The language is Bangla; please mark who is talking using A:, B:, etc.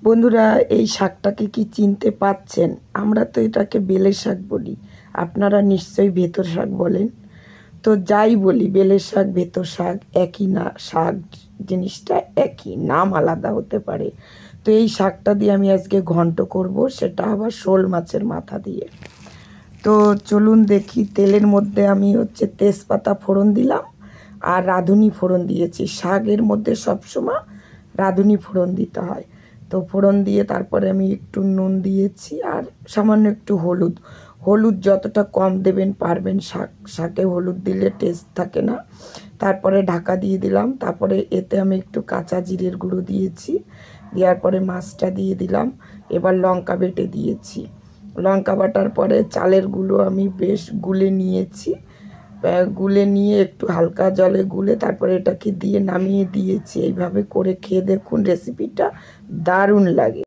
A: বন্ধুরা, এই শাকটাকে কি চিনতে পাচ্ছেন? আমরা তো এটাকে বেলে শাক বলি, আপনারা নিশ্চয়ই ভেতর শাক বলেন। তো যাই বলি, বেলে শাক ভেতর শাক একই না, শাক জিনিসটা একই, নাম আলাদা হতে পারে। তো এই শাকটা দিয়ে আমি আজকে ঘন্ট করব, সেটা আবার শোল মাছের মাথা দিয়ে। তো চলুন দেখি। তেলের মধ্যে আমি তেজপাতা ফোড়ন দিলাম আর রাঁধুনি ফোড়ন দিয়েছি। শাকের মধ্যে সবসময় রাঁধুনি ফোড়ন দিতে হয়। তো ফোড়ন দিয়ে তারপরে আমি একটু নুন দিয়েছি আর সামান্য একটু হলুদ। হলুদ যতটা কম দেবেন পারবেন, শাকে হলুদ দিলে টেস্ট থাকে না। তারপরে ঢাকা দিয়ে দিলাম। তারপরে এতে আমি একটু কাঁচা জিরের গুঁড়ো দিয়েছি। দেওয়ার পরে মাছটা দিয়ে দিলাম। এবার লঙ্কা বেটে দিয়েছি। লঙ্কা বাটার পরে চালের গুঁড়ো আমি বেশ গুলে নিয়েছি। গুলে নিয়ে একটু হালকা জলে গুলে তারপরে এটাকে দিয়ে নামিয়ে দিয়েছি। এইভাবে করে খেয়ে দেখুন, রেসিপিটা দারুণ লাগে।